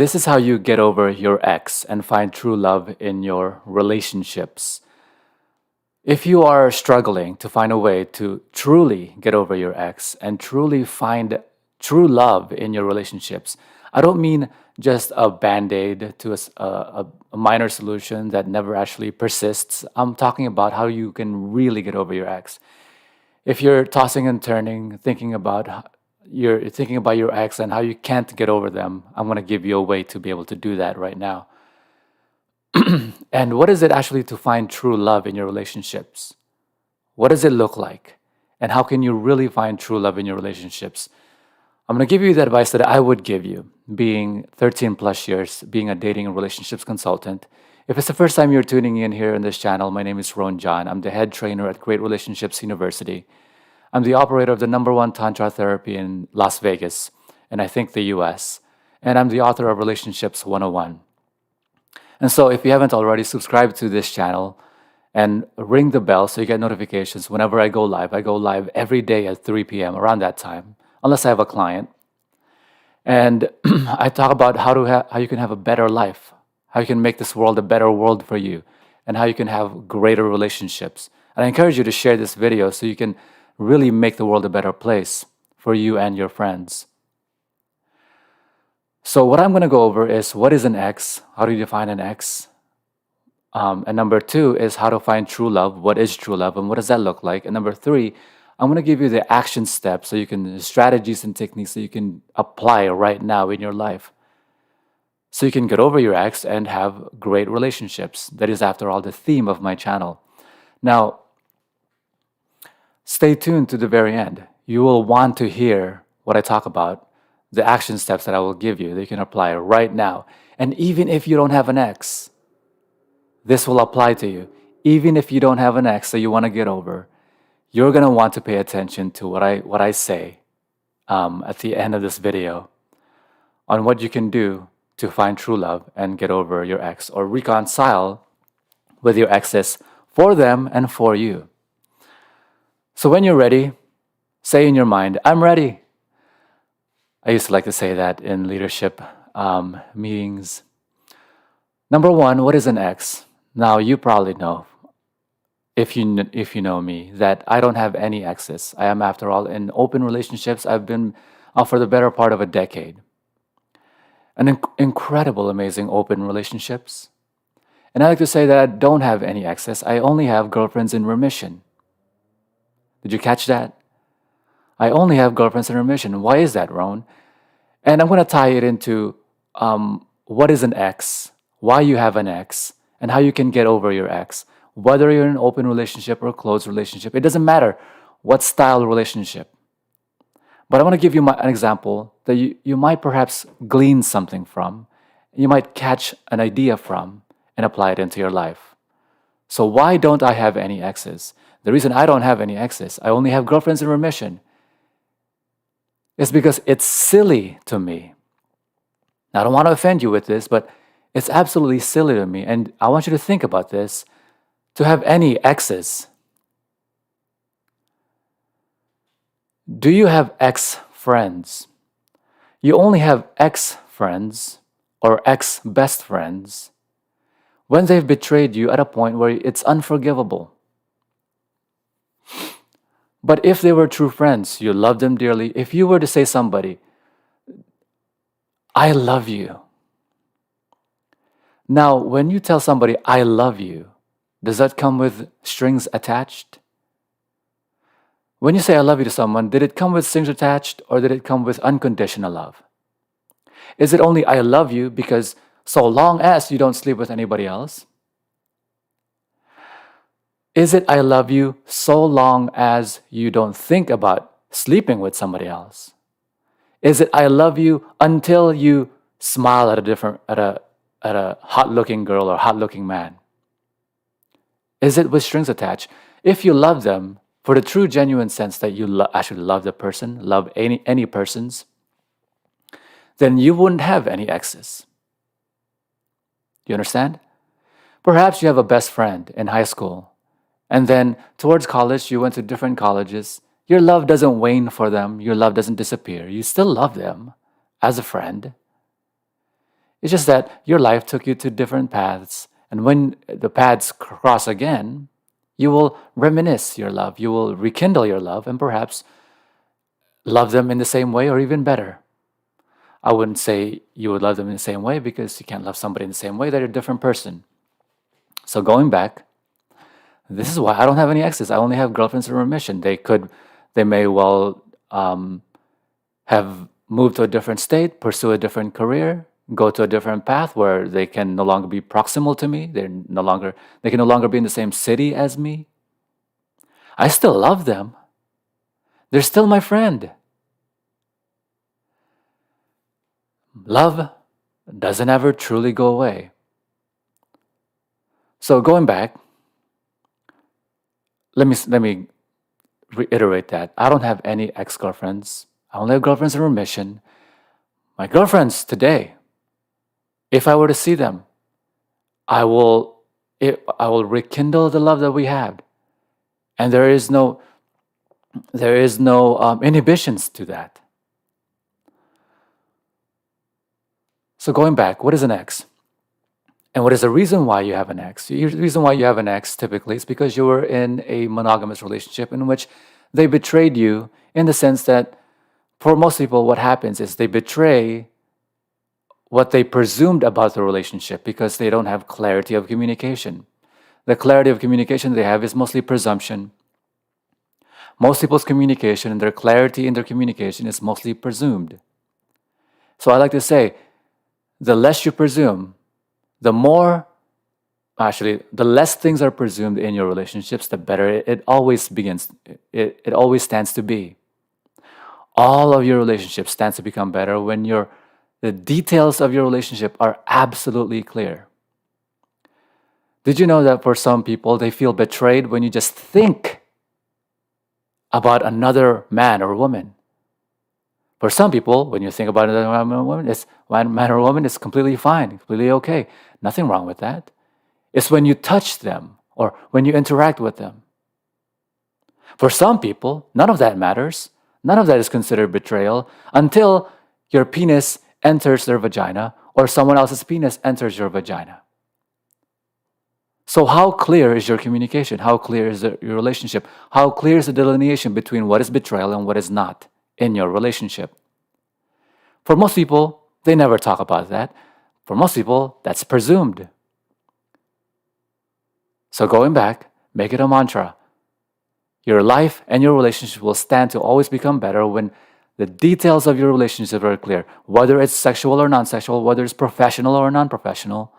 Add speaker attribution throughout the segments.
Speaker 1: This is how you get over your ex and find true love in your relationships. If you are struggling to find a way to truly get over your ex and truly find true love in your relationships, I don't mean just a band aid to a minor solution that never actually persists. I'm talking about how you can really get over your ex. If you're tossing and turning, you're thinking about your ex and how you can't get over them, I'm going to give you a way to be able to do that right now. And what is it actually to find true love in your relationships? What does it look like? And how can you really find true love in your relationships? I'm going to give you the advice that I would give you, being 13 plus years, being a dating and relationships consultant. If it's the first time you're tuning in here on this channel, my name is Ron John. I'm the head trainer at Great Relationships University. I'm the operator of the #1 Tantra therapy in Las Vegas, and I think the US. And I'm the author of Relationships 101. And so if you haven't already, subscribe to this channel and ring the bell so you get notifications whenever I go live. I go live every day at 3 p.m. around that time, unless I have a client. And I talk about how you can have a better life, how you can make this world a better world for you, and how you can have greater relationships. And I encourage you to share this video so you can really make the world a better place for you and your friends. So what I'm going to go over is, what is an ex? How do you define an ex? And number 2 is how to find true love. What is true love and what does that look like? And number 3, I'm going to give you the action steps strategies and techniques that you can apply right now in your life, so you can get over your ex and have great relationships. That is, after all, the theme of my channel. Now, stay tuned to the very end. You will want to hear what I talk about, the action steps that I will give you that you can apply right now. And even if you don't have an ex, this will apply to you. Even if you don't have an ex that you want to get over, you're going to want to pay attention to what I say at the end of this video on what you can do to find true love and get over your ex, or reconcile with your exes for them and for you. So when you're ready, say in your mind, I'm ready. I used to like to say that in leadership meetings. Number 1, what is an ex? Now, you probably know, if you know me, that I don't have any exes. I am, after all, in open relationships. I've been for the better part of a decade. Incredible, amazing open relationships. And I like to say that I don't have any exes. I only have girlfriends in remission. Did you catch that? I only have girlfriends in remission. Why is that, Ron? And I'm going to tie it into what is an ex, why you have an ex, and how you can get over your ex. Whether you're in an open relationship or a closed relationship, it doesn't matter what style of relationship. But I want to give you an example that you might perhaps glean something from, you might catch an idea from, and apply it into your life. So why don't I have any exes? The reason I don't have any exes, I only have girlfriends in remission, is because it's silly to me. Now, I don't want to offend you with this, but it's absolutely silly to me. And I want you to think about this, to have any exes. Do you have ex-friends? You only have ex-friends or ex-best friends when they've betrayed you at a point where it's unforgivable. But if they were true friends, you love them dearly. If you were to say somebody, I love you. Now, when you tell somebody, I love you, does that come with strings attached? When you say I love you to someone, did it come with strings attached, or did it come with unconditional love? Is it only I love you because so long as you don't sleep with anybody else? Is it I love you so long as you don't think about sleeping with somebody else? Is it I love you until you smile at a hot-looking girl or hot-looking man? Is it with strings attached? If you love them for the true, genuine sense that you actually love the person, love any persons, then you wouldn't have any exes. Do you understand? Perhaps you have a best friend in high school, and then towards college, you went to different colleges. Your love doesn't wane for them. Your love doesn't disappear. You still love them as a friend. It's just that your life took you to different paths. And when the paths cross again, you will reminisce your love. You will rekindle your love and perhaps love them in the same way or even better. I wouldn't say you would love them in the same way because you can't love somebody in the same way. They're a different person. So going back, this is why I don't have any exes. I only have girlfriends in remission. They may well have moved to a different state, pursue a different career, go to a different path where they can no longer be proximal to me. They can no longer be in the same city as me. I still love them. They're still my friend. Love doesn't ever truly go away. So going back, let me reiterate that I don't have any ex-girlfriends. I only have girlfriends in remission. My girlfriends today, if I were to see them, I will rekindle the love that we had, and there is no inhibitions to that. So going back, what is an ex? And what is the reason why you have an ex? The reason why you have an ex typically is because you were in a monogamous relationship in which they betrayed you, in the sense that for most people what happens is they betray what they presumed about the relationship because they don't have clarity of communication. The clarity of communication they have is mostly presumption. Most people's communication and their clarity in their communication is mostly presumed. So I like to say, the less you presume, the less things are presumed in your relationships, the better it always stands to be. All of your relationships stands to become better when the details of your relationship are absolutely clear. Did you know that for some people, they feel betrayed when you just think about another man or woman? For some people, when you think about another man or woman, it's completely fine, completely okay. Nothing wrong with that. It's when you touch them or when you interact with them. For some people, none of that matters. None of that is considered betrayal until your penis enters their vagina or someone else's penis enters your vagina. So how clear is your communication? How clear is your relationship? How clear is the delineation between what is betrayal and what is not in your relationship? For most people, they never talk about that. For most people, that's presumed. So going back, make it a mantra. Your life and your relationship will stand to always become better when the details of your relationship are clear, whether it's sexual or non-sexual, whether it's professional or non-professional.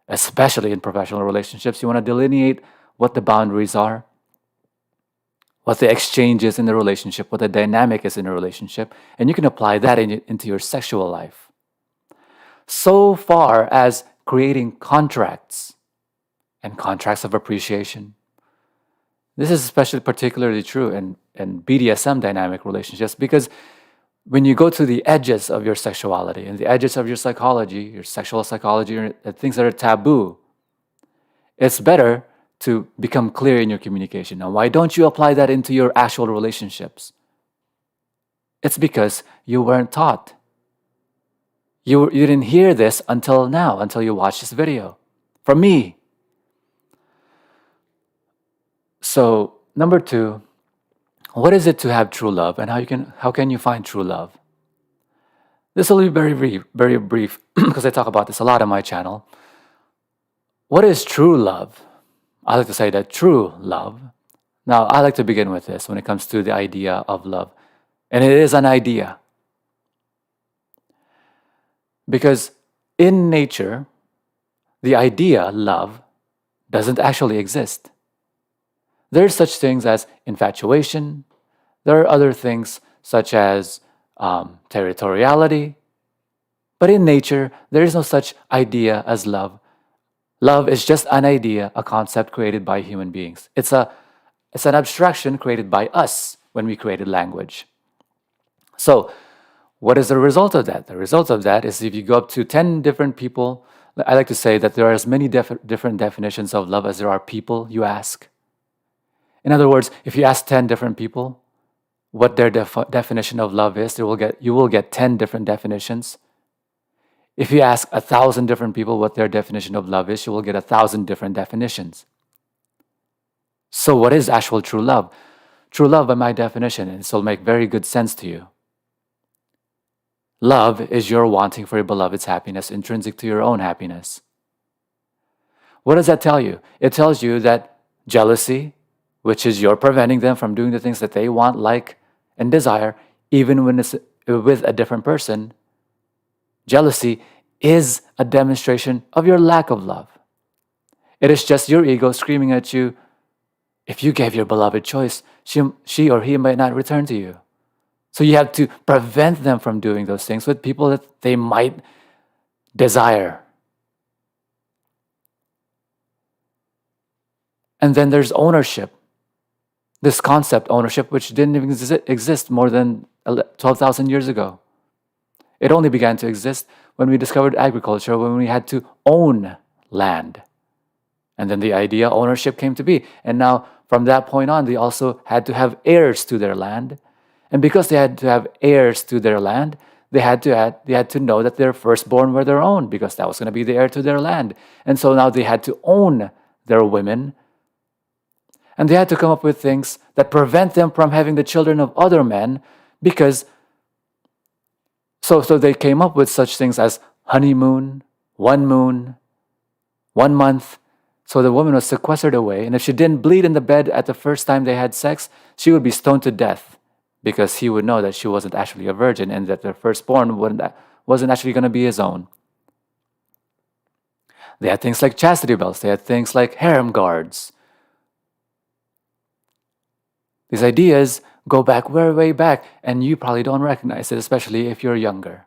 Speaker 1: Especially in professional relationships, you want to delineate what the boundaries are, what the exchange is in the relationship, what the dynamic is in the relationship, and you can apply that into your sexual life. So far as creating contracts and contracts of appreciation. This is especially particularly true in BDSM dynamic relationships because when you go to the edges of your sexuality and the edges of your psychology, your sexual psychology, or things that are taboo, it's better to become clear in your communication. Now, why don't you apply that into your actual relationships? It's because you weren't taught. You didn't hear this until now, until you watched this video. From me. So, number 2, what is it to have true love, and how can you find true love? This will be very brief because I talk about this a lot on my channel. What is true love? I like to say that true love. Now, I like to begin with this when it comes to the idea of love. And it is an idea. Because in nature, the idea, love, doesn't actually exist. There's such things as infatuation. There are other things such as territoriality. But in nature, there is no such idea as love. Love is just an idea, a concept created by human beings. It's an abstraction created by us when we created language. So, what is the result of that? The result of that is if you go up to 10 different people, I like to say that there are as many different definitions of love as there are people you ask. In other words, if you ask 10 different people what their definition of love is, you will get 10 different definitions. If you ask 1,000 different people what their definition of love is, you will get 1,000 different definitions. So what is actual true love? True love, by my definition, and this will make very good sense to you. Love is your wanting for your beloved's happiness, intrinsic to your own happiness. What does that tell you? It tells you that jealousy, which is you're preventing them from doing the things that they want, like, and desire, even when it's with a different person, jealousy is a demonstration of your lack of love. It is just your ego screaming at you, if you gave your beloved choice, she or he might not return to you. So you have to prevent them from doing those things with people that they might desire. And then there's ownership. This concept, ownership, which didn't even exist more than 12,000 years ago. It only began to exist when we discovered agriculture, when we had to own land. And then the idea ownership came to be. And now, from that point on, they also had to have heirs to their land. And because they had to have heirs to their land, they had to know that their firstborn were their own, because that was going to be the heir to their land. And so now they had to own their women. And they had to come up with things that prevent them from having the children of other men, because so they came up with such things as honeymoon, 1 month. So the woman was sequestered away, and if she didn't bleed in the bed at the first time they had sex, she would be stoned to death, because he would know that she wasn't actually a virgin and that their firstborn wasn't actually going to be his own. They had things like chastity belts. They had things like harem guards. These ideas go back way back, and you probably don't recognize it, especially if you're younger.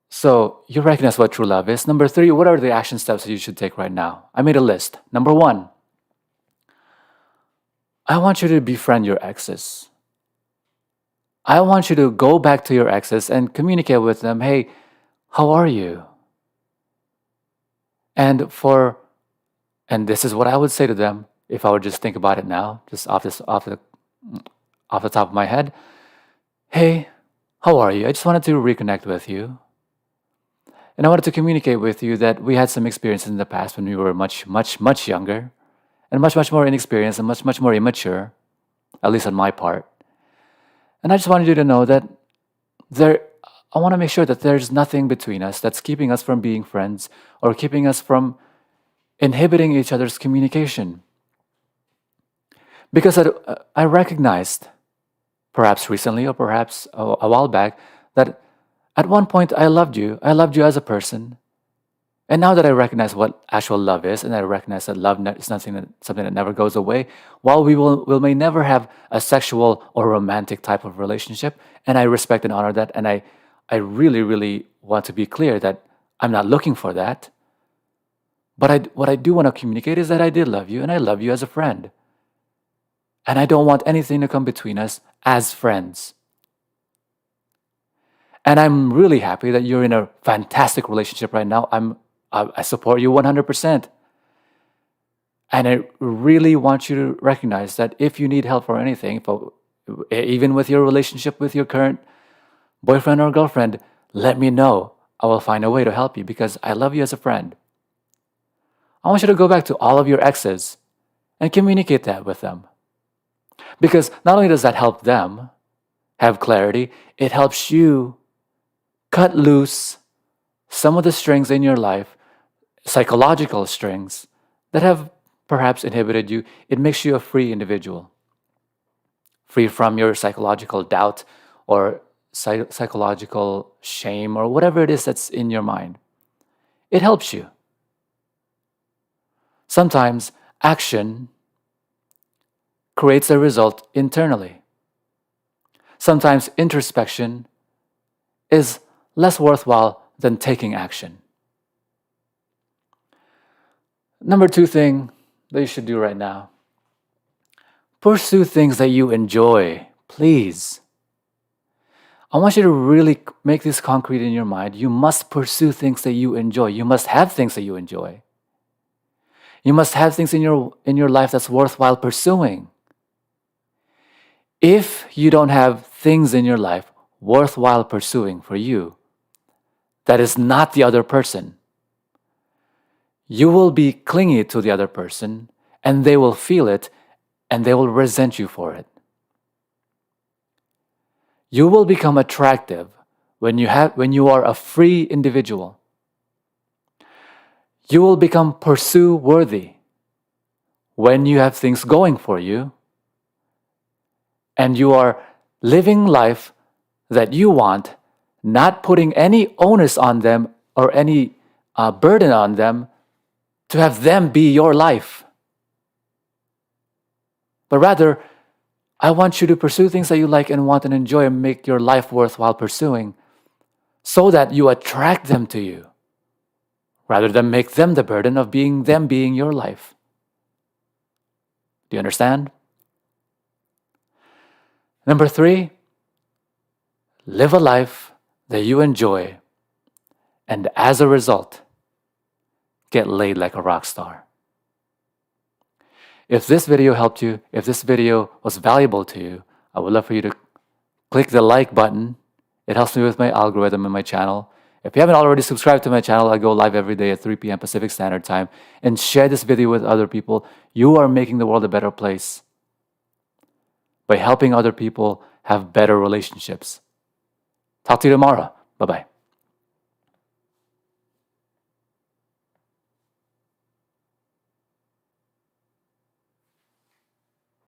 Speaker 1: So you recognize what true love is. Number 3, what are the action steps that you should take right now? I made a list. Number 1, I want you to befriend your exes. I want you to go back to your exes and communicate with them. Hey, how are you? And this is what I would say to them if I would just think about it now, just off the top of my head. Hey, how are you? I just wanted to reconnect with you. And I wanted to communicate with you that we had some experiences in the past when we were much younger, and much more inexperienced and much more immature, at least on my part. And I just wanted you to know that I want to make sure that there's nothing between us that's keeping us from being friends or keeping us from inhibiting each other's communication. Because I recognized, perhaps recently or perhaps a while back, that at one point I loved you as a person. And now that I recognize what actual love is, and I recognize that love is something that never goes away, while we may never have a sexual or romantic type of relationship, and I respect and honor that, and I really want to be clear that I'm not looking for that. But what I do want to communicate is that I did love you, and I love you as a friend. And I don't want anything to come between us as friends. And I'm really happy that you're in a fantastic relationship right now. I support you 100%. And I really want you to recognize that if you need help for anything, even with your relationship with your current boyfriend or girlfriend, let me know. I will find a way to help you because I love you as a friend. I want you to go back to all of your exes and communicate that with them. Because not only does that help them have clarity, it helps you cut loose some of the strings in your life, psychological strings, that have perhaps inhibited you. It makes you a free individual, free from your psychological doubt or psychological shame or whatever it is that's in your mind. It helps you. Sometimes action creates a result internally. Sometimes introspection is less worthwhile than taking action. Number 2 thing that you should do right now, pursue things that you enjoy, please. I want you to really make this concrete in your mind. You must pursue things that you enjoy. You must have things that you enjoy. You must have things in your life that's worthwhile pursuing. If you don't have things in your life worthwhile pursuing for you that is not the other person, you will be clingy to the other person, and they will feel it, and they will resent you for it. You will become attractive when you are a free individual. You will become pursue worthy when you have things going for you and you are living life that you want, not putting any onus on them or any burden on them to have them be your life. But rather, I want you to pursue things that you like and want and enjoy and make your life worthwhile pursuing so that you attract them to you rather than make them the burden of them being your life. Do you understand? Number 3, live a life that you enjoy and as a result, get laid like a rock star. If this video helped you, if this video was valuable to you, I would love for you to click the like button. It helps me with my algorithm in my channel. If you haven't already subscribed to my channel, I go live every day at 3 p.m. Pacific Standard Time. And share this video with other people. You are making the world a better place by helping other people have better relationships. Talk to you tomorrow. Bye-bye.